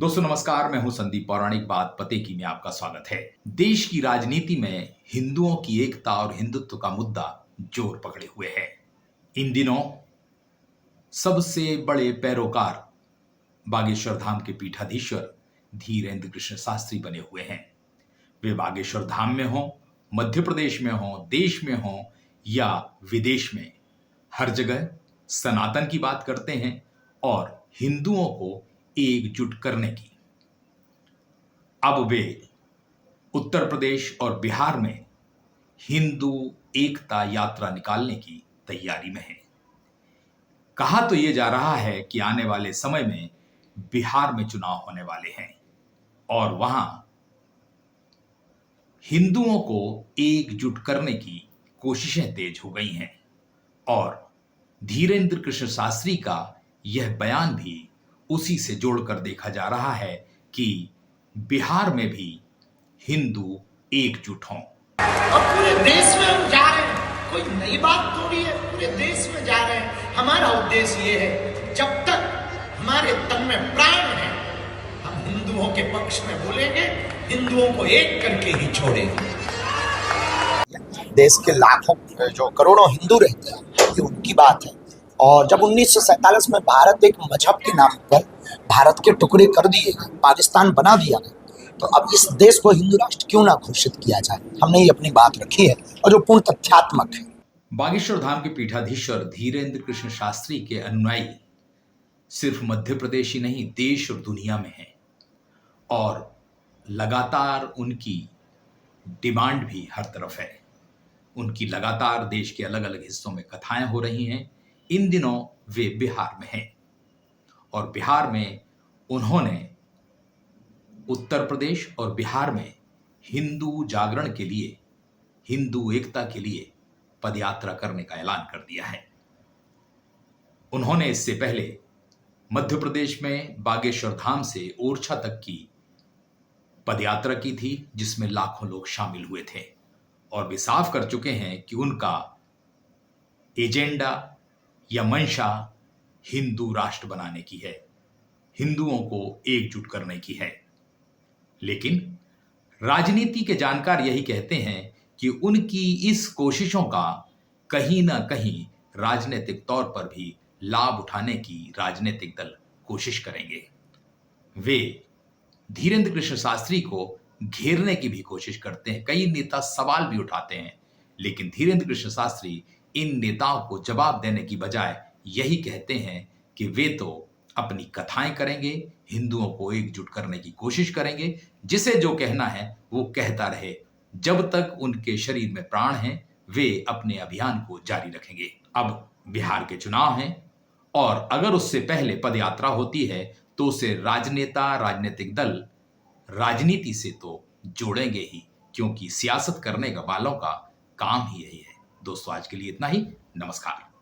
दोस्तों नमस्कार, मैं हूं संदीप। पौराणिक बात पते की में आपका स्वागत है। देश की राजनीति में हिंदुओं की एकता और हिंदुत्व का मुद्दा जोर पकड़े हुए है। इन दिनों सबसे बड़े पैरोकार बागेश्वर धाम के पीठाधीश्वर धीरेंद्र कृष्ण शास्त्री बने हुए हैं। वे बागेश्वर धाम में हों, मध्य प्रदेश में हों, देश में हों या विदेश में, हर जगह सनातन की बात करते हैं और हिंदुओं को एकजुट करने की। अब वे उत्तर प्रदेश और बिहार में हिंदू एकता यात्रा निकालने की तैयारी में हैं। कहा तो यह जा रहा है कि आने वाले समय में बिहार में चुनाव होने वाले हैं और वहां हिंदुओं को एकजुट करने की कोशिशें तेज हो गई हैं और धीरेंद्र कृष्ण शास्त्री का यह बयान भी उसी से जोड़कर देखा जा रहा है कि बिहार में भी हिंदू एकजुट हों। और पूरे देश में हम जा रहे हैं, कोई नई बात थोड़ी है। पूरे देश में जा रहे हैं। हमारा उद्देश्य ये है, जब तक हमारे तन में प्राण है हम हिंदुओं के पक्ष में बोलेंगे, हिंदुओं को एक करके ही छोड़ेंगे। देश के लाखों जो करोड़ों हिंदू रहते हैं, ये उनकी बात है। और जब 1947 में भारत एक मजहब के नाम पर भारत के टुकड़े कर दिए गए, पाकिस्तान बना दिया गया, तो अब इस देश को हिंदू राष्ट्र क्यों ना घोषित किया जाए। हमने ये अपनी बात रखी है और जो पूर्ण तथ्यात्मक है। बागेश्वर धाम के पीठाधीश्वर धीरेंद्र कृष्ण शास्त्री के अनुयायी सिर्फ मध्य प्रदेश ही नहीं, देश और दुनिया में हैं और लगातार उनकी डिमांड भी हर तरफ है। उनकी लगातार देश के अलग अलग हिस्सों में कथाएं हो रही हैं। इन दिनों वे बिहार में हैं और बिहार में उन्होंने उत्तर प्रदेश और बिहार में हिंदू जागरण के लिए, हिंदू एकता के लिए पदयात्रा करने का ऐलान कर दिया है। उन्होंने इससे पहले मध्य प्रदेश में बागेश्वर धाम से ओरछा तक की पदयात्रा की थी, जिसमें लाखों लोग शामिल हुए थे और वे साफ कर चुके हैं कि उनका एजेंडा या मंशा हिंदू राष्ट्र बनाने की है, हिंदुओं को एकजुट करने की है। लेकिन राजनीति के जानकार यही कहते हैं कि उनकी इस कोशिशों का कहीं ना कहीं राजनीतिक तौर पर भी लाभ उठाने की राजनीतिक दल कोशिश करेंगे। वे धीरेंद्र कृष्ण शास्त्री को घेरने की भी कोशिश करते हैं। कई नेता सवाल भी उठाते हैं, लेकिन धीरेंद्र कृष्ण शास्त्री इन नेताओं को जवाब देने की बजाय यही कहते हैं कि वे तो अपनी कथाएं करेंगे, हिंदुओं को एकजुट करने की कोशिश करेंगे, जिसे जो कहना है वो कहता रहे। जब तक उनके शरीर में प्राण हैं, वे अपने अभियान को जारी रखेंगे। अब बिहार के चुनाव हैं और अगर उससे पहले पदयात्रा होती है तो उसे राजनेता, राजनीतिक दल राजनीति से तो जोड़ेंगे ही, क्योंकि सियासत करने का वालों का काम ही यही है। दोस्तों, आज के लिए इतना ही। नमस्कार।